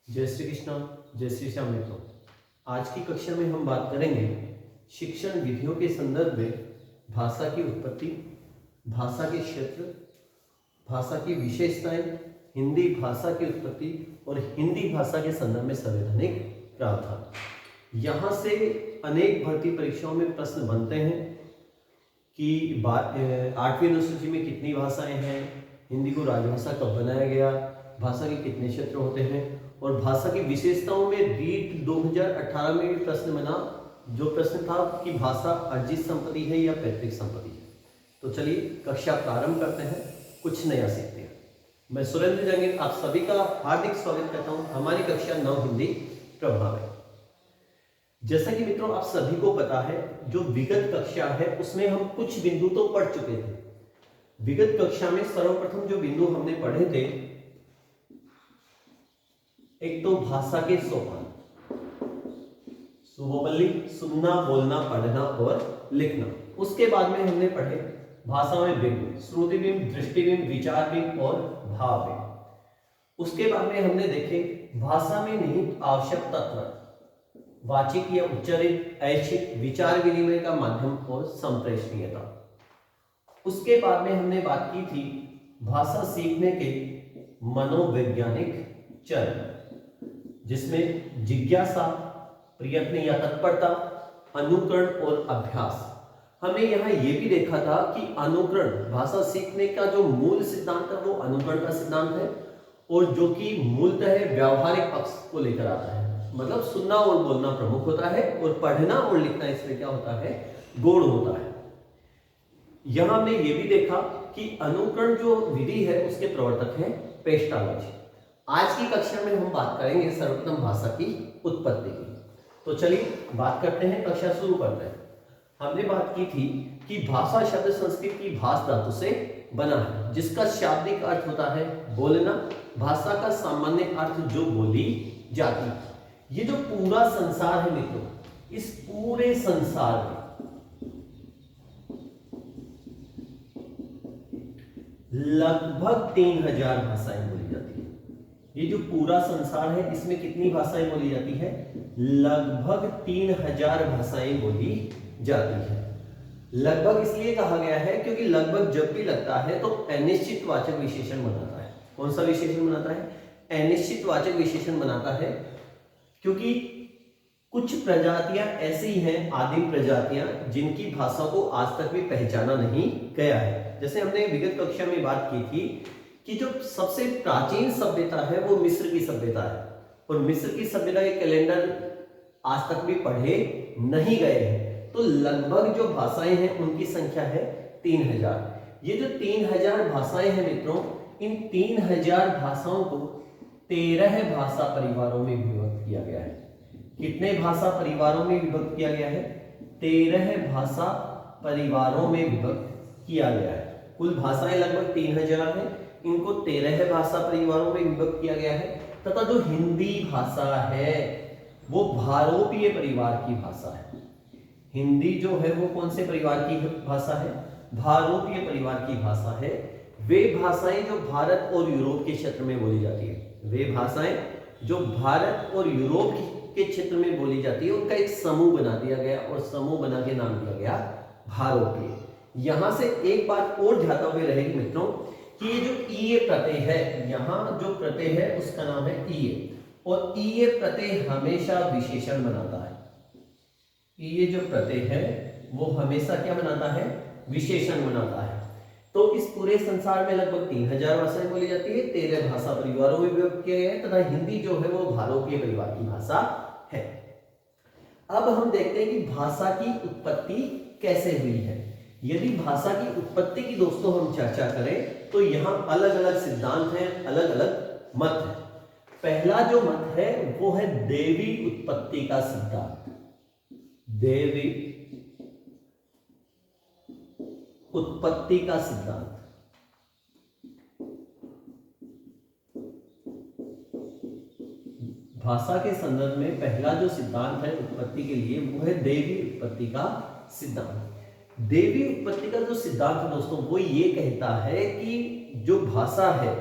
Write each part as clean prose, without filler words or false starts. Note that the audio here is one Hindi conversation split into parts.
जय श्री कृष्ण, जय श्री श्याम मित्रों। आज की कक्षा में हम बात करेंगे शिक्षण विधियों के संदर्भ में भाषा की उत्पत्ति, भाषा के क्षेत्र, भाषा की विशेषताएं, हिंदी भाषा की उत्पत्ति और हिंदी भाषा के संदर्भ में संवैधानिक प्रावधान। यहाँ से अनेक भर्ती परीक्षाओं में प्रश्न बनते हैं कि 8वीं अनुसूची में कितनी भाषाएं हैं, हिंदी को राजभाषा कब बनाया गया, भाषा के कितने क्षेत्र होते हैं और भाषा की विशेषताओं में रीट 2018 में भी प्रश्न बना, जो प्रश्न था कि भाषा अर्जित संपत्ति है या पैतृक संपत्ति है। तो चलिए कक्षा प्रारंभ करते हैं, कुछ नया सीखते हैं। मैं सुरेंद्र जंगीर आप सभी का हार्दिक स्वागत करता हूं हमारी कक्षा 9 हिंदी प्रभाव में। जैसा कि मित्रों आप सभी को पता है, जो विगत कक्षा है उसमें हम कुछ बिंदु तो पढ़ चुके थे। विगत कक्षा में सर्वप्रथम जो बिंदु हमने पढ़े थे, एक तो भाषा के सोपान, सुबोबली, सुनना, बोलना, पढ़ना और लिखना। उसके बाद में हमने पढ़े भाषा में बिंब, श्रुति बिंब, दृष्टि बिंब, विचार बिंब और भाव बिंब। उसके बाद में हमने देखे भाषा में निहित आवश्यक तत्व, वाचिक या उच्चारित, ऐच्छिक, विचार विनिमय का माध्यम और संप्रेषणीयता। उसके बाद में हमने बात की थी भाषा सीखने के मनोवैज्ञानिक चरण, जिसमें जिज्ञासा, प्रयत्न या तत्परता, अनुकरण और अभ्यास। हमने यहाँ ये भी देखा था कि अनुकरण, भाषा सीखने का जो मूल सिद्धांत है वो अनुकरण का सिद्धांत है और जो कि मूलतः व्यावहारिक पक्ष को लेकर आता है। मतलब सुनना और बोलना प्रमुख होता है और पढ़ना और लिखना इसमें क्या होता है, गौण होता है। यहां हमने ये भी देखा कि अनुकरण जो विधि है उसके प्रवर्तक हैं पेस्टालॉजी। आज की कक्षा में हम बात करेंगे सर्वप्रथम भाषा की उत्पत्ति की। तो चलिए बात करते हैं, कक्षा शुरू करते हैं। हमने बात की थी कि भाषा शब्द संस्कृत की भाष धातु से बना है, जिसका शाब्दिक अर्थ होता है बोलना। भाषा का सामान्य अर्थ जो बोली जाती है। ये जो पूरा संसार है मित्रों, इस पूरे संसार में लगभग 3000 भाषाएं बोली जाती है। ये जो पूरा संसार है इसमें कितनी भाषाएं बोली जाती है? लगभग 3000 भाषाएं बोली जाती है। लगभग इसलिए कहा गया है क्योंकि लगभग जब भी लगता है तो अनिश्चित वाचक विशेषण बनाता है। कौन सा विशेषण बनाता है? अनिश्चित वाचक विशेषण बनाता है, क्योंकि कुछ प्रजातियां ऐसी हैं, आदिम प्रजातियां, जिनकी भाषा को आज तक भी पहचाना नहीं गया है। जैसे हमने विगत कक्षा में बात की थी कि जो सबसे प्राचीन सभ्यता है वो मिस्र की सभ्यता है और मिस्र की सभ्यता के कैलेंडर आज तक भी पढ़े नहीं गए हैं। तो लगभग जो भाषाएं हैं उनकी संख्या है 3000। ये जो 3000 भाषाएं हैं मित्रों, इन 3000 भाषाओं को 13 भाषा परिवारों में विभक्त किया गया है। कितने भाषा परिवारों में विभक्त किया गया है? 13 भाषा परिवारों में विभक्त किया गया है। कुल भाषाएं लगभग 3000 हैं, इनको 13 भाषा परिवारों में विभक्त किया गया है। तथा जो हिंदी भाषा है वो भारोपीय परिवार की भाषा है। हिंदी जो है वो कौन से परिवार की भाषा है? भारोपीय परिवार की भाषा है। वे भाषाएं जो भारत और यूरोप के क्षेत्र में बोली जाती है, वे भाषाएं जो भारत और यूरोप के क्षेत्र में बोली जाती है, उनका एक समूह बना दिया गया और समूह बना के नाम दिया गया भारोपीय। यहां से एक बात और ध्यान में रहेगी मित्रों कि ये जो ईए प्रत्यय है, यहाँ जो प्रत्यय है उसका नाम है ईए, और ईए प्रत्यय हमेशा विशेषण बनाता है। ईए जो प्रत्यय है वो हमेशा क्या बनाता है? विशेषण बनाता है। तो इस पूरे संसार में लगभग 3000 भाषाएं बोली जाती है, 13 भाषा परिवारों में विभक्त किया गया है तथा हिंदी जो है वो भारोपीय परिवार की भाषा है। अब हम देखते हैं कि भाषा की उत्पत्ति कैसे हुई है। यदि भाषा की उत्पत्ति की दोस्तों हम चर्चा करें तो यहाँ अलग अलग सिद्धांत हैं, अलग अलग मत है। पहला जो मत है वो है देवी उत्पत्ति का सिद्धांत। देवी उत्पत्ति का सिद्धांत। भाषा के संदर्भ में पहला जो सिद्धांत है उत्पत्ति के लिए वो है देवी उत्पत्ति का सिद्धांत। देवी उत्पत्ति का जो सिद्धांत है दोस्तों वो ये कहता है कि जो भाषा है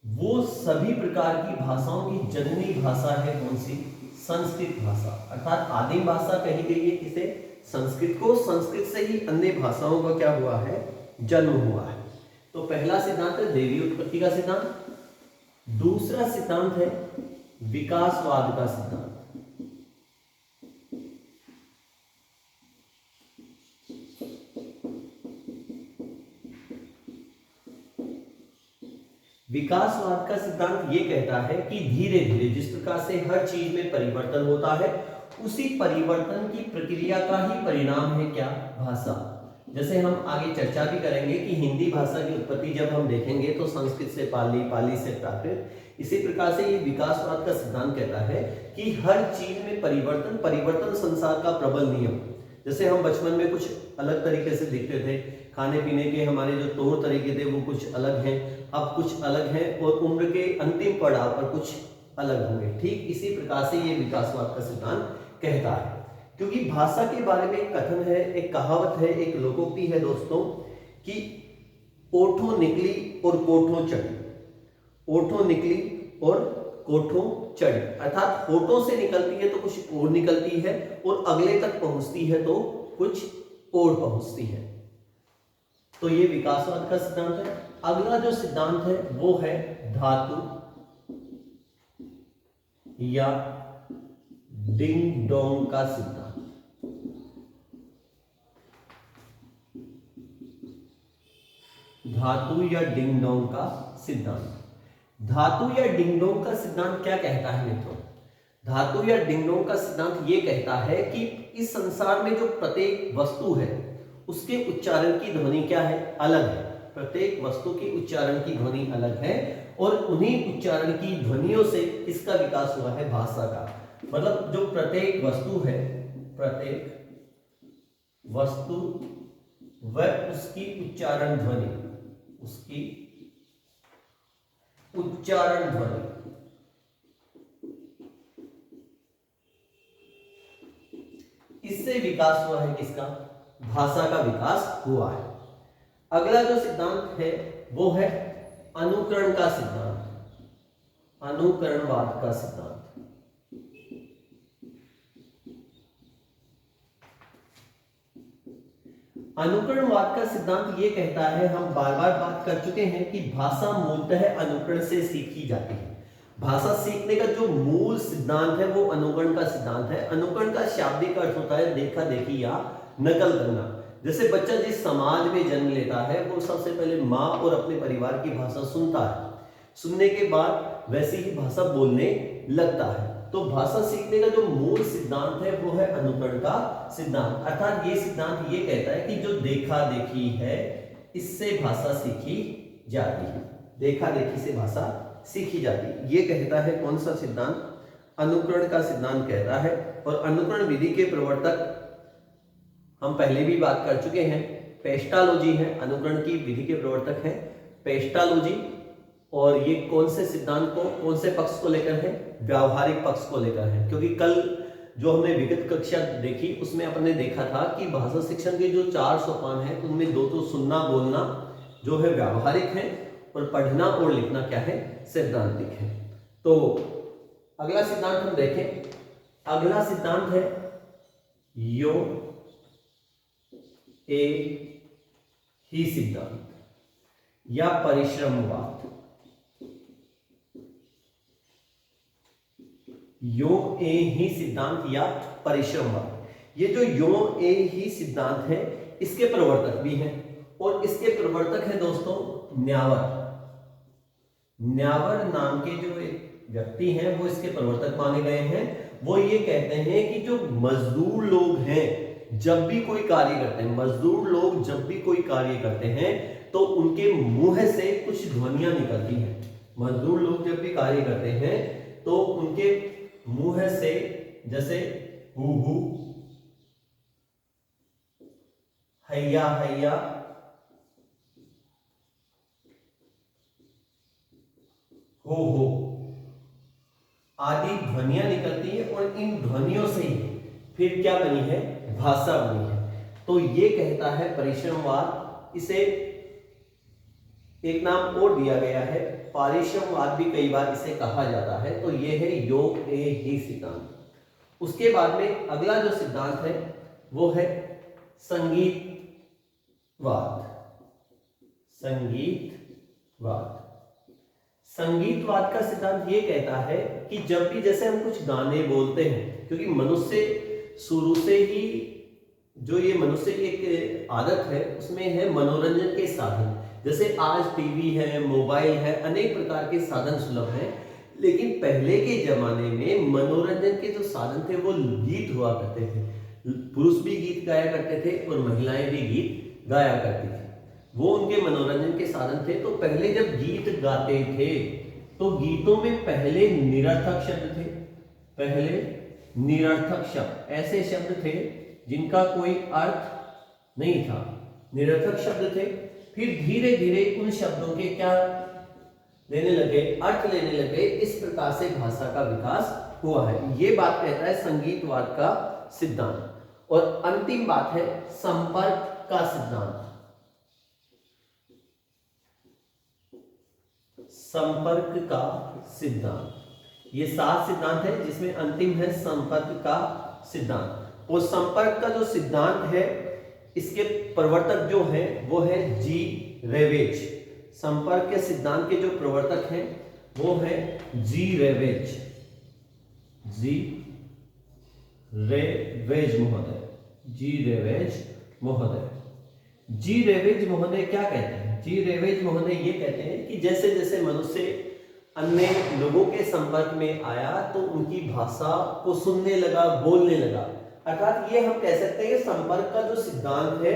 वो सभी प्रकार की भाषाओं की जननी भाषा है कौन सी? संस्कृत भाषा। अर्थात आदिम भाषा कही गई है किसे? संस्कृत को। संस्कृत से ही अन्य भाषाओं का क्या हुआ है? जन्म हुआ है। तो पहला सिद्धांत है दैवीय उत्पत्ति का सिद्धांत। दूसरा सिद्धांत है विकासवाद का सिद्धांत। विकासवाद का सिद्धांत ये कहता है कि धीरे धीरे जिस प्रकार से हर चीज में परिवर्तन होता है, उसी परिवर्तन की प्रक्रिया का ही परिणाम है क्या? भाषा। जैसे हम आगे चर्चा भी करेंगे कि हिंदी भाषा की उत्पत्ति जब हम देखेंगे तो संस्कृत से पाली, पाली से प्राकृत। इसी प्रकार से ये विकासवाद का सिद्धांत कहता है कि हर चीज में परिवर्तन, परिवर्तन संसार का प्रबल नियम। जैसे हम बचपन में कुछ अलग तरीके से दिखते थे, खाने पीने के हमारे जो तौर तरीके थे वो कुछ अलग हैं, अब कुछ अलग हैं, और उम्र के अंतिम पड़ाव पर कुछ अलग होंगे। ठीक इसी प्रकार से ये विकासवाद का सिद्धांत कहता है। क्योंकि भाषा के बारे में एक कथन है, एक कहावत है, एक लोकोक्ति है दोस्तों कि ओठों निकली और कोठों चढ़ी। ओठों निकली और कोठों चढ़ी, अर्थात होठों से निकलती है तो कुछ और निकलती है, और अगले तक पहुंचती है तो कुछ और पहुंचती है। तो ये विकासवाद का सिद्धांत है। अगला जो सिद्धांत है वो है धातु या डिंग डोंग का सिद्धांत। धातु या डिंग डोंग का सिद्धांत। धातु या डिंग डोंग का सिद्धांत क्या कहता है मित्रों? धातु या डिंग डोंग का सिद्धांत ये कहता है कि इस संसार में जो प्रत्येक वस्तु है उसके उच्चारण की ध्वनि क्या है? अलग है। प्रत्येक वस्तु की उच्चारण की ध्वनि अलग है, और उन्हीं उच्चारण की ध्वनियों से किसका विकास हुआ है? भाषा का। मतलब जो प्रत्येक वस्तु है, प्रत्येक वस्तु व उसकी उच्चारण ध्वनि, उसकी उच्चारण ध्वनि, इससे विकास हुआ है किसका? भाषा का विकास हुआ है। अगला जो सिद्धांत है वो है अनुकरण का सिद्धांत, अनुकरणवाद का सिद्धांत। अनुकरणवाद का सिद्धांत ये कहता है, हम बार बार बात कर चुके हैं कि भाषा मूलतः अनुकरण से सीखी जाती है। भाषा सीखने का जो मूल सिद्धांत है वो अनुकरण का सिद्धांत है। अनुकरण का शाब्दिक अर्थ होता है देखा देखी या नकल करना। जैसे बच्चा जिस समाज में जन्म लेता है वो सबसे पहले माँ और अपने परिवार की भाषा सुनता है, सुनने के बाद वैसी ही भाषा बोलने लगता है। तो भाषा सीखने का जो मूल सिद्धांत है वो है अनुकरण का सिद्धांत। अर्थात ये सिद्धांत ये कहता है कि जो देखा देखी है इससे भाषा सीखी जाती है, देखा देखी से भाषा सीखी जाती है। ये कहता है कौन सा सिद्धांत? अनुकरण का सिद्धांत कहता है। और अनुकरण विधि के प्रवर्तक हम पहले भी बात कर चुके हैं, पेस्टालोजी है, अनुकरण की विधि के प्रवर्तक है पेस्टालोजी। और ये कौन से सिद्धांत को, कौन से पक्ष को लेकर है? व्यावहारिक पक्ष को लेकर है। क्योंकि कल जो हमने विगत कक्षा देखी उसमें अपने देखा था कि भाषा शिक्षण के जो 4 सोपान है उनमें 2 तो सुनना बोलना जो है व्यावहारिक है, और पढ़ना और लिखना क्या है? सैद्धांतिक है। तो अगला सिद्धांत हम देखें। अगला सिद्धांत है यो ए ही सिद्धांत या परिश्रमवाद। यो ए ही सिद्धांत या परिश्रमवाद। ये जो यो ए ही सिद्धांत है इसके प्रवर्तक भी हैं, और इसके प्रवर्तक हैं दोस्तों न्यावर। न्यावर नाम के जो एक व्यक्ति हैं वो इसके प्रवर्तक माने गए हैं। वो ये कहते हैं कि जो मजदूर लोग हैं जब भी कोई कार्य करते हैं, मजदूर लोग जब भी कोई कार्य करते हैं तो उनके मुंह से कुछ ध्वनियां निकलती हैं। मजदूर लोग जब भी कार्य करते हैं तो उनके मुंह से जैसे हु हु, हैया हैया, हो आदि ध्वनियां निकलती है, और इन ध्वनियों से ही फिर क्या बनी है? भाषा बनी है। तो ये कहता है परिश्रमवाद, इसे एक नाम और दिया गया है, पारिश्रमवाद भी कई बार इसे कहा जाता है। तो ये है योग ए ही सिद्धांत। उसके बाद में अगला जो सिद्धांत है वो है संगीतवाद। संगीतवाद संगीतवाद का सिद्धांत ये कहता है कि जब भी जैसे हम कुछ गाने बोलते हैं, क्योंकि मनुष्य शुरू से ही जो ये मनुष्य की एक आदत है उसमें है मनोरंजन के साधन। जैसे आज टीवी है, मोबाइल है, अनेक प्रकार के साधन सुलभ हैं, लेकिन पहले के जमाने में मनोरंजन के जो साधन थे वो गीत हुआ करते थे। पुरुष भी गीत गाया करते थे और महिलाएं भी गीत गाया करती थी, वो उनके मनोरंजन के साधन थे। तो पहले जब गीत गाते थे तो गीतों में पहले निरर्थक शब्द थे, पहले निरर्थक शब्द, ऐसे शब्द थे जिनका कोई अर्थ नहीं था, निरर्थक शब्द थे। फिर धीरे धीरे उन शब्दों के क्या लेने लगे, अर्थ लेने लगे। इस प्रकार से भाषा का विकास हुआ है। ये बात कहता है संगीतवाद का सिद्धांत। और अंतिम बात है संपर्क का सिद्धांत। संपर्क का सिद्धांत, ये 7 सिद्धांत है जिसमें अंतिम है संपर्क का सिद्धांत। और संपर्क का जो सिद्धांत है इसके प्रवर्तक जो है वो है जी रेवेज। संपर्क के सिद्धांत के जो प्रवर्तक हैं वो है जी रेवेज, जी रेवेज महोदय, जी रेवेज महोदय। जी रेवेज महोदय क्या कहते हैं? जी रेवेज महोदय ये कहते हैं कि जैसे जैसे मनुष्य अन्य लोगों के संपर्क में आया तो उनकी भाषा को सुनने लगा, बोलने लगा। अर्थात ये हम कह सकते हैं संपर्क का जो सिद्धांत है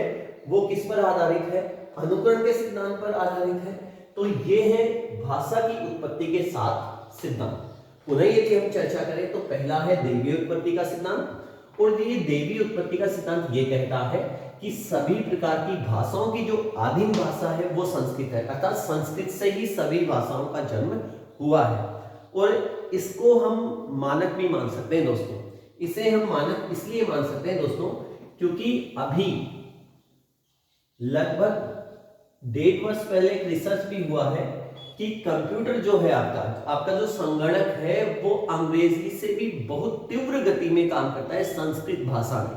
वो किस पर आधारित है? अनुकरण के सिद्धांत पर आधारित है। तो ये है भाषा की उत्पत्ति के 7 सिद्धांत। पुनः यदि हम चर्चा करें तो पहला है दैवीय उत्पत्ति का सिद्धांत। और ये दैवीय उत्पत्ति का सिद्धांत ये कहता है कि सभी प्रकार की भाषाओं की जो आदिम भाषा है वो संस्कृत है, अर्थात संस्कृत से ही सभी भाषाओं का जन्म हुआ है। और इसको हम मानक भी मान सकते हैं दोस्तों। इसे हम मानक इसलिए मान सकते हैं दोस्तों क्योंकि अभी लगभग 1.5 वर्ष पहले एक रिसर्च भी हुआ है कि कंप्यूटर जो है आपका जो संगणक है वो अंग्रेजी से भी बहुत तीव्र गति में काम करता है संस्कृत भाषा में।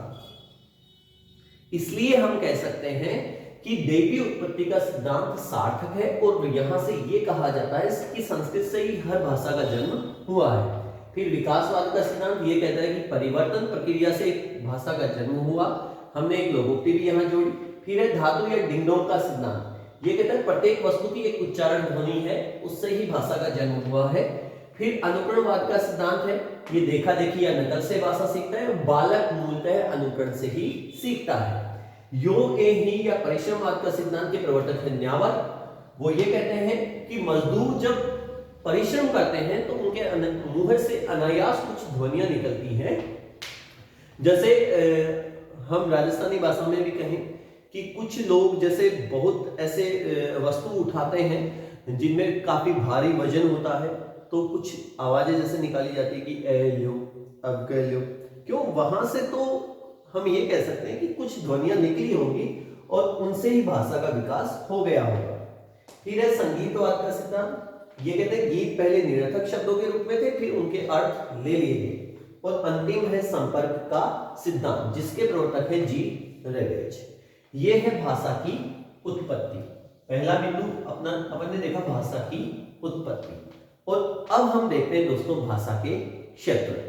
इसलिए हम कह सकते हैं कि दैवीय उत्पत्ति का सिद्धांत सार्थक है। और यहां से ये कहा जाता है कि संस्कृत से ही हर भाषा का जन्म हुआ है। फिर विकासवाद का सिद्धांत ये कहता है कि परिवर्तन प्रक्रिया से एक भाषा का जन्म हुआ। हमने एक लोगोक्ति भी यहां जोड़ी। फिर है धातु या डिंगडोंग का सिद्धांत, ये कहता है प्रत्येक वस्तु की एक उच्चारण ध्वनि है, उससे ही भाषा का जन्म हुआ है। फिर अनुकरणवाद का सिद्धांत है, ये देखा देखी या नकल से भाषा सीखता है, बालक मूलतः अनुकरण से ही सीखता है। योग ए ही या परिश्रमवाद का सिद्धांत के प्रवर्तक है न्यावर। वो ये कहते हैं कि मजदूर जब परिश्रम करते हैं तो उनके मुंह से अनायास कुछ ध्वनियां निकलती हैं। जैसे हम राजस्थानी भाषा में भी कहें कि कुछ लोग जैसे बहुत ऐसे वस्तु उठाते हैं जिनमें काफी भारी वजन होता है, तो कुछ आवाजें जैसे निकाली जाती है कि ए लो, अब कह लो। क्यों? वहां से तो हम ये कह सकते हैं कि कुछ ध्वनियां निकली होंगी और उनसे ही भाषा का विकास हो गया होगा। फिर है संगीतवाद का सिद्धांत, ये कहते हैं गीत पहले निरर्थक शब्दों के रूप में थे, फिर उनके अर्थ ले लिए गए। और अंतिम है संपर्क का सिद्धांत जिसके प्रवर्तक है जी रेवेज। ये है भाषा की उत्पत्ति। पहला बिंदु अपन ने देखा भाषा की उत्पत्ति। और अब हम देखते हैं दोस्तों भाषा के क्षेत्र।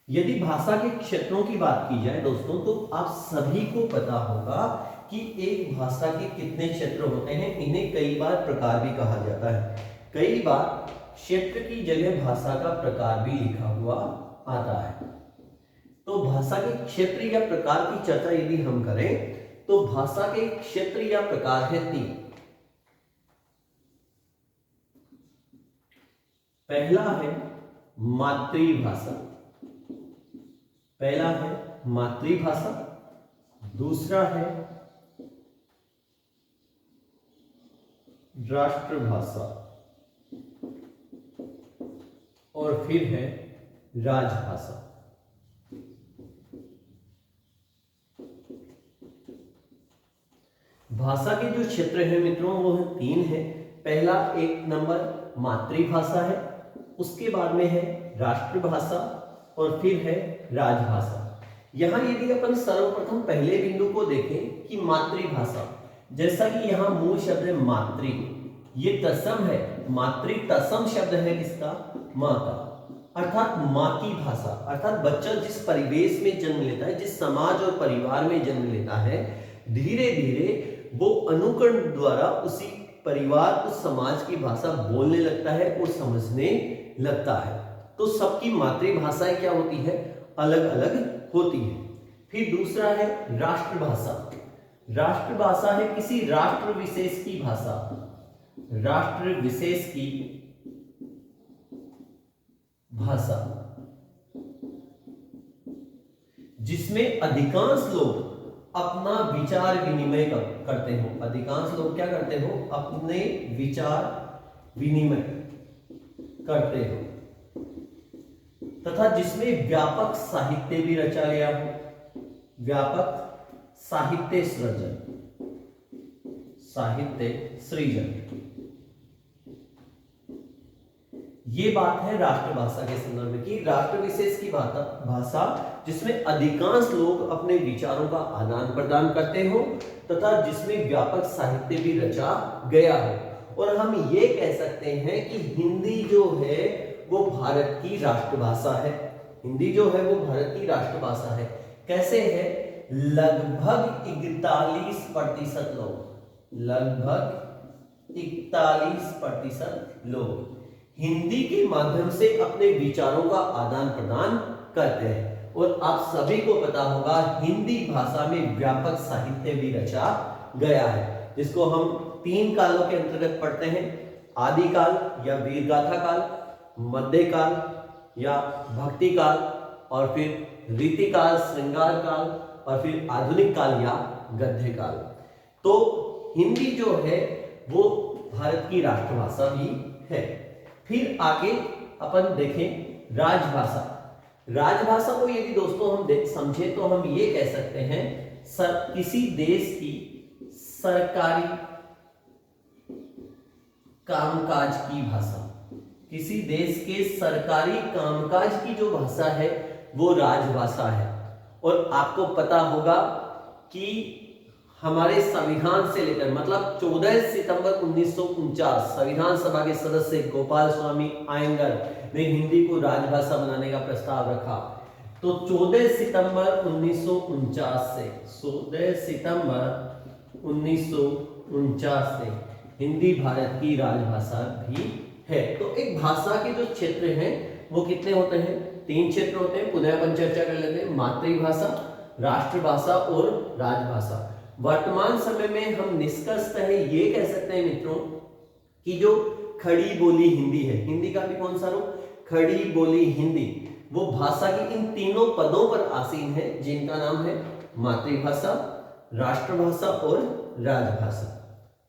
यदि भाषा के क्षेत्रों की बात की जाए दोस्तों तो आप सभी को पता होगा कि एक भाषा के कितने क्षेत्र होते हैं। इन्हें कई बार प्रकार भी कहा जाता है। कई बार क्षेत्र की जगह भाषा का प्रकार भी लिखा हुआ आता है। तो भाषा के क्षेत्र या प्रकार की चर्चा यदि हम करें तो भाषा के क्षेत्र या प्रकार है 3। पहला है मातृभाषा, पहला है मातृभाषा, दूसरा है राष्ट्रभाषा और फिर है राजभाषा। भाषा के जो क्षेत्र है मित्रों वो 3 है। पहला एक नंबर मातृभाषा है, उसके बाद में है राष्ट्रभाषा और फिर है राजभाषा। यहाँ यदि अपन सर्वप्रथम पहले बिंदु को देखें कि मातृभाषा, जैसा कि यहाँ मूल शब्द है मातृ, ये तत्सम है, मातृ तत्सम शब्द है किसका, माँ का, अर्थात माँ की भाषा। अर्थात बच्चा जिस परिवेश में जन्म लेता है, जिस समाज और परिवार में जन्म लेता है, धीरे धीरे वो अनुकरण द्वारा उसी परिवार उस समाज की भाषा बोलने लगता है और समझने लगता है। तो सबकी मातृभाषाएं क्या होती है, अलग अलग होती है। फिर दूसरा है राष्ट्रभाषा। राष्ट्रभाषा है किसी राष्ट्र विशेष की भाषा, राष्ट्र विशेष की भाषा, जिसमें अधिकांश लोग अपना विचार विनिमय करते हो। अधिकांश लोग क्या करते हो, अपने विचार विनिमय करते हो, तथा जिसमें व्यापक साहित्य भी रचा गया हो, व्यापक साहित्य सृजन, साहित्य सृजन। ये बात है राष्ट्रभाषा के संदर्भ में कि राष्ट्र विशेष की भाषा जिसमें अधिकांश लोग अपने विचारों का आदान प्रदान करते हो तथा जिसमें व्यापक साहित्य भी रचा गया हो। और हम ये कह सकते हैं कि हिंदी जो है वो भारत की राष्ट्रभाषा है। हिंदी जो है वो भारत की राष्ट्रभाषा है। कैसे है, लगभग 41% लोग, लगभग 41% लोग हिंदी के माध्यम से अपने विचारों का आदान प्रदान करते हैं। और आप सभी को पता होगा हिंदी भाषा में व्यापक साहित्य भी रचा गया है, जिसको हम 3 कालों के अंतर्गत पढ़ते हैं, आदिकाल या वीरगाथा काल, मध्यकाल या भक्ति काल, और फिर रीतिकाल, श्रृंगार काल, और फिर आधुनिक काल या गद्य काल। तो हिंदी जो है वो भारत की राष्ट्रभाषा भी है। फिर आगे अपन देखें राजभाषा। राजभाषा को यदि दोस्तों हम समझे तो हम ये कह सकते हैं किसी देश की सरकारी कामकाज की भाषा, किसी देश के सरकारी कामकाज की जो भाषा है वो राजभाषा है। और आपको पता होगा कि हमारे संविधान से लेकर मतलब 14 सितंबर 1949 संविधान सभा के सदस्य गोपाल स्वामी आयंगर ने हिंदी को राजभाषा बनाने का प्रस्ताव रखा। तो 14 सितंबर 1949 से 14 सितंबर 1949 से हिंदी भारत की राजभाषा भी है। तो एक भाषा के जो क्षेत्र हैं वो कितने होते हैं, 3 क्षेत्र होते हैं। पुनः अपन चर्चा कर लेते हैं, मातृभाषा, राष्ट्रभाषा और राजभाषा। वर्तमान समय में हम निष्कर्षतः ये कह सकते हैं मित्रों कि जो खड़ी बोली हिंदी है, हिंदी का भी कौन सा रूप, खड़ी बोली हिंदी, वो भाषा की इन तीनों पदों पर आसीन है, जिनका नाम है मातृभाषा, राष्ट्रभाषा और राजभाषा।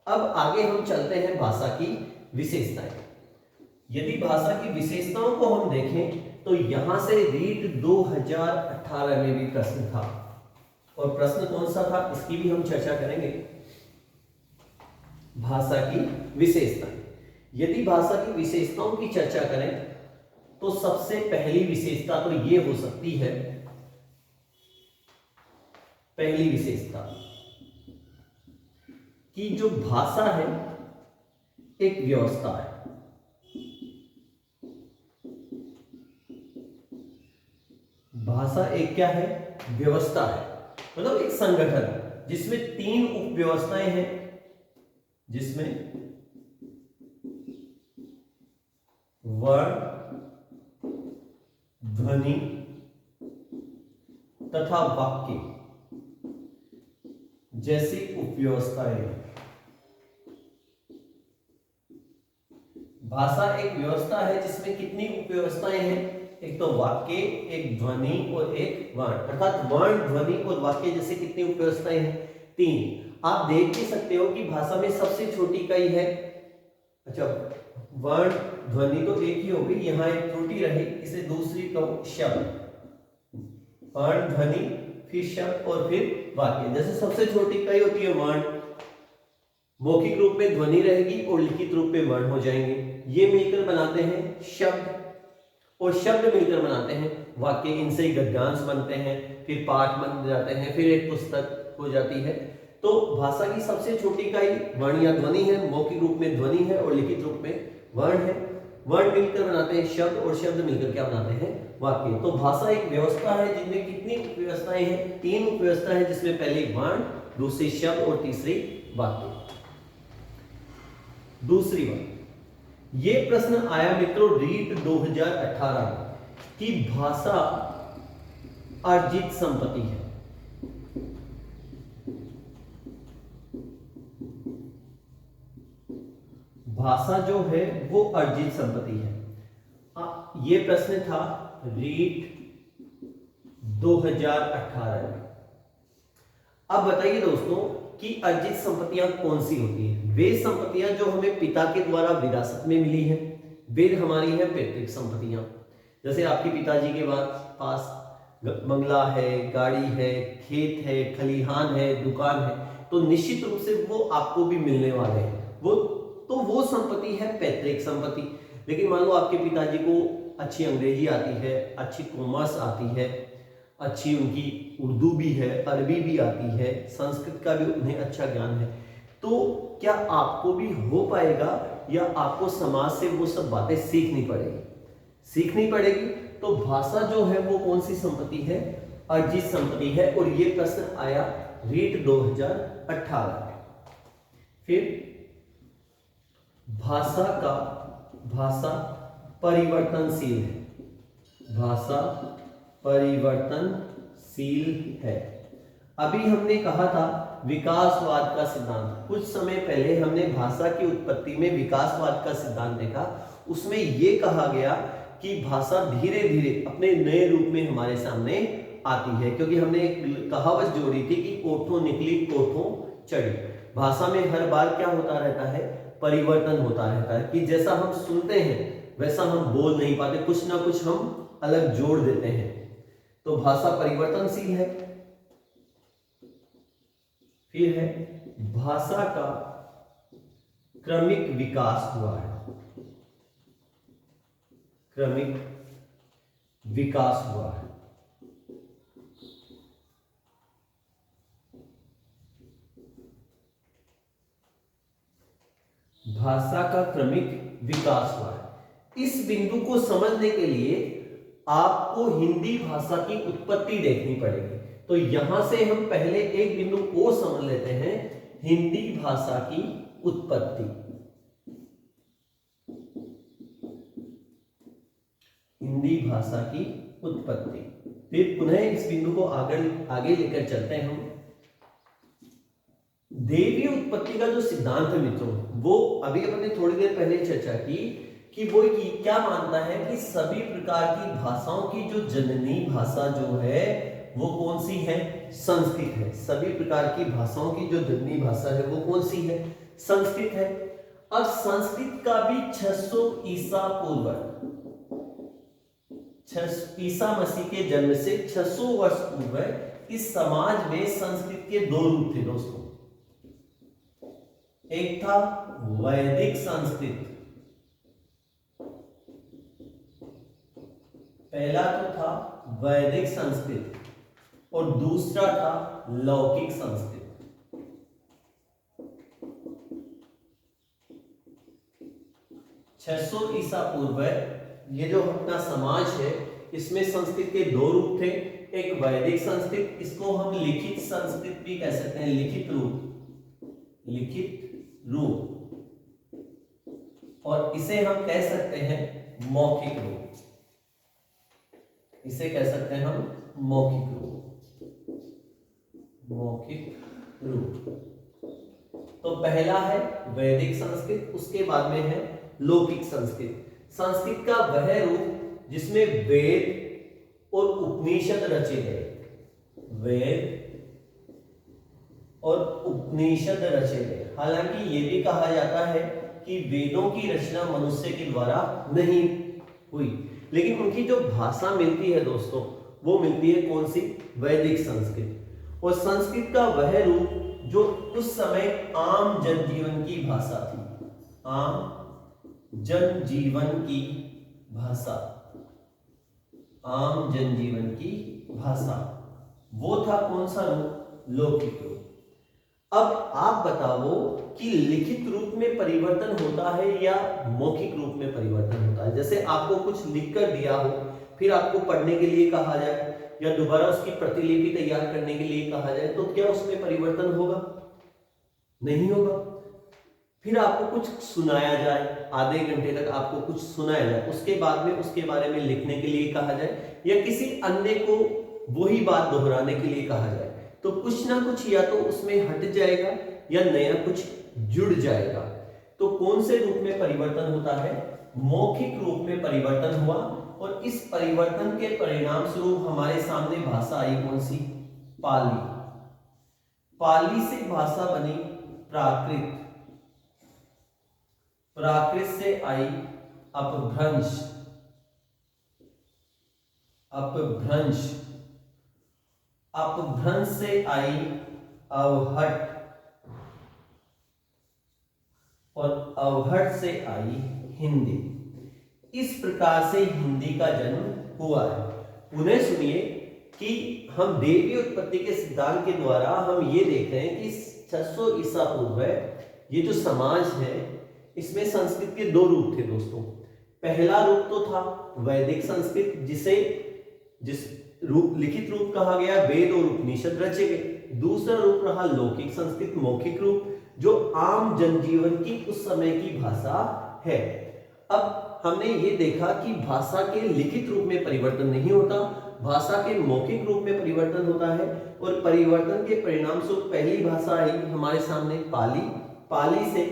अब आगे हम चलते हैं भाषा की विशेषताएं। यदि भाषा की विशेषताओं को हम देखें तो यहां से रीट 2018 में भी प्रश्न था, और प्रश्न कौन सा था इसकी भी हम चर्चा करेंगे। भाषा की विशेषताएं, यदि भाषा की विशेषताओं की चर्चा करें तो सबसे पहली विशेषता तो ये हो सकती है, पहली विशेषता कि जो भाषा है एक व्यवस्था है। भाषा एक क्या है, व्यवस्था है, मतलब एक संगठन जिसमें 3 उपव्यवस्थाएं हैं, जिसमें वर्ण, ध्वनि तथा वाक्य जैसी उपव्यवस्थाएं हैं। भाषा एक व्यवस्था है जिसमें कितनी उपव्यवस्थाएं हैं, एक तो वाक्य, एक ध्वनि और एक वर्ण, अर्थात वर्ण, ध्वनि और वाक्य जैसे कितनी उपव्यवस्थाएं हैं, 3। आप देख भी सकते हो कि भाषा में सबसे छोटी इकाई है, अच्छा वर्ण ध्वनि तो एक ही होगी, यहां एक त्रुटि रही, इसे दूसरी कहो शब्द, वर्ण ध्वनि फिर शब्द और फिर वाक्य। जैसे सबसे छोटी इकाई होती है वर्ण, मौखिक रूप में ध्वनि रहेगी और लिखित रूप में वर्ण हो जाएंगे। ये मिलकर बनाते हैं शब्द और शब्द मिलकर बनाते हैं वाक्य। इनसे ही गद्यांश बनते हैं, फिर पाठ बन जाते हैं, फिर एक पुस्तक हो जाती है। तो भाषा की सबसे छोटी इकाई वर्ण या ध्वनि है। मौखिक रूप में ध्वनि है और लिखित रूप में वर्ण है। वर्ण मिलकर बनाते हैं शब्द और शब्द मिलकर क्या बनाते हैं, वाक्य। तो भाषा एक व्यवस्था है जिनमें कितनी उपव्यवस्थाएं हैं, 3 उपव्यवस्था है, जिसमें पहली वर्ण, दूसरी शब्द और तीसरी वाक्य। दूसरी बात, ये प्रश्न आया मित्रों रीट 2018 की भाषा अर्जित संपत्ति है। भाषा जो है वो अर्जित संपत्ति है। ये प्रश्न था रीट 2018 में। अब बताइए दोस्तों कि अर्जित संपत्तियां कौन सी होती है। वे संपत्तियां जो हमें पिता के द्वारा विरासत में मिली है, वे हमारी है पैतृक संपत्तियां। जैसे आपके पिताजी के पास बंगला है, गाड़ी है, खेत है, खलिहान है, दुकान है, तो निश्चित रूप से वो आपको भी मिलने वाले हैं। वो संपत्ति है पैतृक संपत्ति। लेकिन मान लो आपके पिताजी को अच्छी अंग्रेजी आती है, अच्छी कॉमर्स आती है, अच्छी उनकी उर्दू भी है, अरबी भी आती है, संस्कृत का भी उन्हें अच्छा ज्ञान है, तो क्या आपको भी हो पाएगा या आपको समाज से वो सब बातें सीखनी पड़ेगी? सीखनी पड़ेगी। तो भाषा जो है वो कौन सी संपत्ति है? अर्जित संपत्ति है। और ये प्रश्न आया रीट 2018 में। फिर भाषा परिवर्तनशील है। भाषा परिवर्तनशील है। अभी हमने कहा था विकासवाद का सिद्धांत। कुछ समय पहले हमने भाषा की उत्पत्ति में विकासवाद का सिद्धांत देखा। उसमें यह कहा गया कि भाषा धीरे धीरे अपने नए रूप में हमारे सामने आती है, क्योंकि हमने एक कहावत जोड़ी थी कि कोठों निकली कोठों चढ़ी। भाषा में हर बार क्या होता रहता है? परिवर्तन होता रहता है, कि जैसा हम सुनते हैं वैसा हम बोल नहीं पाते, कुछ ना कुछ हम अलग जोड़ देते हैं। तो भाषा परिवर्तनशील है। फिर है भाषा का क्रमिक विकास हुआ है। क्रमिक विकास हुआ है। भाषा का क्रमिक विकास हुआ है। इस बिंदु को समझने के लिए आपको हिंदी भाषा की उत्पत्ति देखनी पड़ेगी। तो यहां से हम पहले एक बिंदु को समझ लेते हैं, हिंदी भाषा की उत्पत्ति। हिंदी भाषा की उत्पत्ति। फिर पुनः इस बिंदु को आगे लेकर चलते हैं हम। दैवीय उत्पत्ति का जो सिद्धांत है मित्रों, वो अभी अपने थोड़ी देर पहले चर्चा की कि वो क्या मानता है कि सभी प्रकार की भाषाओं की जो जननी भाषा जो है वो कौन सी है? संस्कृत है। सभी प्रकार की भाषाओं की जो जननी भाषा है वो कौन सी है? संस्कृत है। अब संस्कृत का भी 600 ईसा पूर्व, ईसा मसीह के जन्म से 600 वर्ष पूर्व इस समाज में संस्कृत के 2 रूप थे दोस्तों। एक था वैदिक संस्कृत, पहला तो था वैदिक संस्कृत और दूसरा था लौकिक संस्कृत। 600 ईसा पूर्व ये जो अपना समाज है इसमें संस्कृत के 2 रूप थे। एक वैदिक संस्कृत, इसको हम लिखित संस्कृत भी कह सकते हैं, लिखित रूप, लिखित रूप, और इसे हम कह सकते हैं मौखिक रूप। इसे कह सकते हैं हम मौखिक रूप, मौखिक रूप। तो पहला है वैदिक संस्कृत, उसके बाद में है लौकिक संस्कृत। संस्कृत का वह रूप जिसमें वेद और उपनिषद रचे गए, वेद और उपनिषद रचे गए। हालांकि यह भी कहा जाता है कि वेदों की रचना मनुष्य के द्वारा नहीं हुई, लेकिन उनकी जो भाषा मिलती है दोस्तों वो मिलती है कौन सी? वैदिक संस्कृत। और संस्कृत का वह रूप जो उस समय आम जनजीवन की भाषा थी, आम जनजीवन की भाषा, आम जनजीवन की भाषा, वो था कौन सा रूप? लौकिक रूप। अब आप बताओ कि लिखित रूप में परिवर्तन होता है या मौखिक रूप में परिवर्तन होता है? जैसे आपको कुछ लिखकर दिया हो, फिर आपको पढ़ने के लिए कहा जाए या दोबारा उसकी प्रतिलिपि तैयार करने के लिए कहा जाए, तो क्या उसमें परिवर्तन होगा? नहीं होगा। फिर आपको कुछ सुनाया जाए, आधे घंटे तक आपको कुछ सुनाया जाए, उसके बाद में उसके बारे में लिखने के लिए कहा जाए या किसी अन्य को वही बात दोहराने के लिए कहा जाए, तो कुछ ना कुछ या तो उसमें हट जाएगा या नया कुछ जुड़ जाएगा। तो कौन से रूप में परिवर्तन होता है? मौखिक रूप में परिवर्तन हुआ, और इस परिवर्तन के परिणाम स्वरूप हमारे सामने भाषा आई कौन सी? पाली। पाली से भाषा बनी प्राकृत, प्राकृत से आई अपभ्रंश, अपभ्रंश, अपभ्रंश से आई अवहट, और अवहट से आई हिंदी। इस प्रकार से हिंदी का जन्म हुआ है। पुनः सुनिए कि हम देवी उत्पत्ति के सिद्धांत के द्वारा हम ये देख रहे हैं कि 600 ईसा पूर्व ये जो समाज है इसमें संस्कृत के दो रूप थे दोस्तों। पहला रूप तो था वैदिक संस्कृत, जिस रूप लिखित रूप कहा गया, वेद और उपनिषद रचे गए। दूसरा रूप रहा लौकिक संस्कृत, मौखिक रूप, जो आम जनजीवन की उस समय की भाषा है। अब हमने ये देखा कि भाषा के लिखित रूप में परिवर्तन नहीं होता, भाषा के मौखिक रूप में परिवर्तन होता है, और परिवर्तन के परिणाम स्वरूप पहली भाषा आई हमारे सामने पाली, पाली से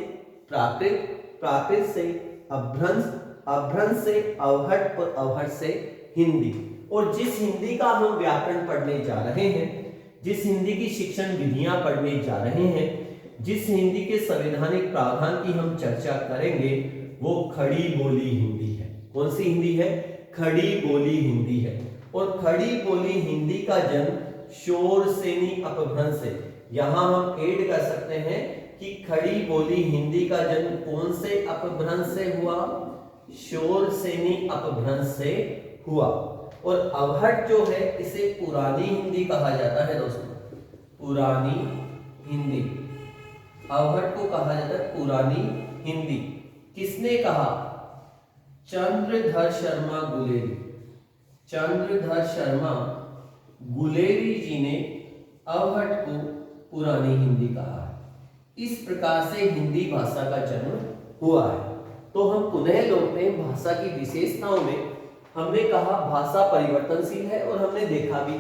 प्राकृत, प्राकृत से अभ्रंश, अभ्रंश से अवहट, और अवहट से हिंदी। और जिस हिंदी का हम व्याकरण पढ़ने जा रहे हैं, जिस हिंदी की शिक्षण विधियां पढ़ने जा रहे हैं, जिस हिंदी के संवैधानिक प्रावधान की हम चर्चा करेंगे, वो खड़ी बोली हिंदी है। कौन सी हिंदी है? खड़ी बोली हिंदी है। और खड़ी बोली हिंदी का जन्म शोरसेनी अपभ्रंश से, यहां हम ऐड कर सकते हैं कि खड़ी बोली हिंदी का जन्म कौन से अपभ्रंश से हुआ? शोरसेनी अपभ्रंश से हुआ। और अवहट जो है इसे पुरानी हिंदी कहा जाता है दोस्तों, पुरानी हिंदी, अवहट को कहा जाता है पुरानी हिंदी। किसने कहा? चंद्रधर शर्मा गुलेरी, चंद्रधर शर्मा गुलेरी जी ने अवहट को पुरानी हिंदी कहा है। इस प्रकार से हिंदी भाषा का जन्म हुआ है। तो हम पुनः लौटते हैं भाषा की विशेषताओं में। हमने कहा भाषा परिवर्तनशील है, और हमने देखा भी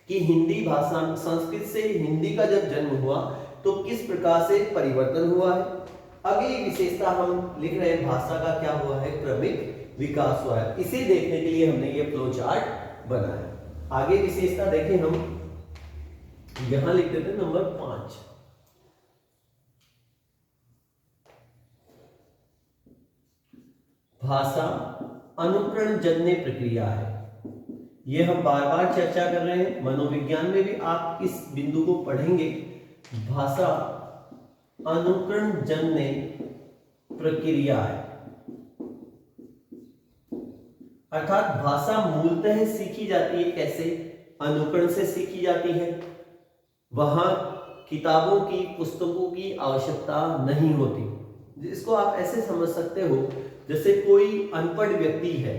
कि हिंदी भाषा, संस्कृत से हिंदी का जब जन्म हुआ तो किस प्रकार से परिवर्तन हुआ है। अगली विशेषता हम लिख रहे हैं, भाषा का क्या हुआ है? क्रमिक विकास हुआ है। इसे देखने के लिए हमने ये फ्लो चार्ट बनाया। आगे विशेषता देखें, हम यहां लिख देते हैं नंबर 5। भाषा अनुकरण जन्य प्रक्रिया है। ये हम बार बार चर्चा कर रहे हैं, मनोविज्ञान में भी आप इस बिंदु को पढ़ेंगे। भाषा अनुकरण जन्य प्रक्रिया है, अर्थात भाषा मूलतः सीखी जाती है। कैसे? अनुकरण से सीखी जाती है। वहां किताबों की, पुस्तकों की आवश्यकता नहीं होती। इसको आप ऐसे समझ सकते हो, जैसे कोई अनपढ़ व्यक्ति है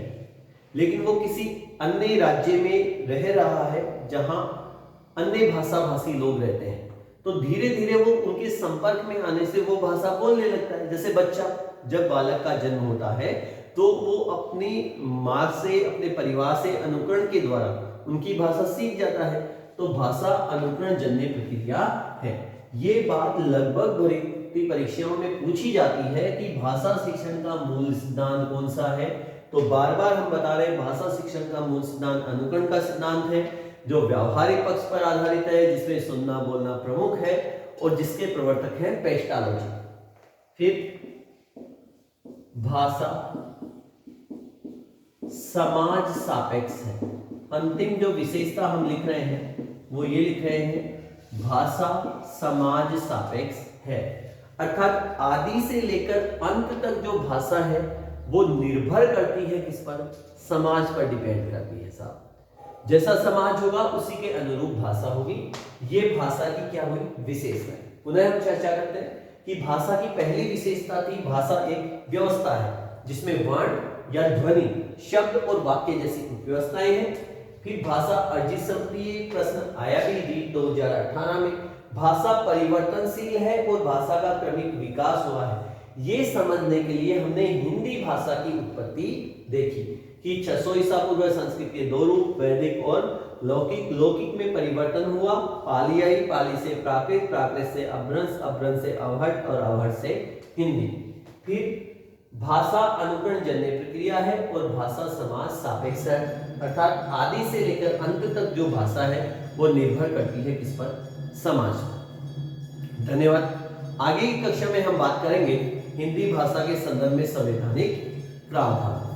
लेकिन वो किसी अन्य राज्य में रह रहा है जहां अन्य भाषा भाषी लोग रहते हैं, तो धीरे धीरे वो उनके संपर्क में आने से वो भाषा बोलने लगता है। जैसे बच्चा, जब बालक का जन्म होता है तो वो अपनी माँ से, अपने परिवार से अनुकरण के द्वारा उनकी भाषा सीख जाता है। तो भाषा अनुकरण जन्य प्रक्रिया है। ये बात लगभग भर्ती परीक्षाओं में पूछी जाती है कि भाषा शिक्षण का मूल सिद्धांत कौन सा है। तो बार बार हम बता रहे हैं, भाषा शिक्षण का मूल सिद्धांत अनुकरण का सिद्धांत है, जो व्यावहारिक पक्ष पर आधारित है, जिसमें सुनना बोलना प्रमुख है, और जिसके प्रवर्तक हैं पेस्टालॉजी। फिर भाषा समाज सापेक्ष है। अंतिम जो विशेषता हम लिख रहे हैं वो ये लिख रहे हैं, भाषा समाज सापेक्ष है, अर्थात आदि से लेकर अंत तक जो भाषा है वो निर्भर करती है किस पर, समाज पर डिपेंड करती है साहब। जैसा समाज होगा उसी के अनुरूप भाषा होगी। ये भाषा की क्या हुई, विशेषता है। पुनः हम चर्चा करते हैं कि भाषा की पहली विशेषता थी, भाषा एक व्यवस्था है जिसमें वर्ण या ध्वनि, शब्द और वाक्य जैसी उपव्यवस्थाएं हैं। फिर भाषा अर्जित शब्दी प्रश्न आया भी 2018 में। भाषा परिवर्तनशील है और भाषा का क्रमिक विकास हुआ है। ये समझने के लिए हमने हिंदी भाषा की उत्पत्ति देखी कि 600 ईसा पूर्व संस्कृत के दो रूप, वैदिक और लौकिक। लौकिक में परिवर्तन हुआ, पाली आई, पाली से प्राकृत, प्राकृत से अपभ्रंश, अपभ्रंश से अवहट और अवहट से हिंदी। फिर भाषा अनुकरण जन्य प्रक्रिया है और भाषा समाज सापेक्ष है, अर्थात आदि से लेकर अंत तक जो भाषा है वो निर्भर करती है किस पर, समाज पर। धन्यवाद। आगे की कक्षा में हम बात करेंगे हिंदी भाषा के संदर्भ में संवैधानिक प्रावधान।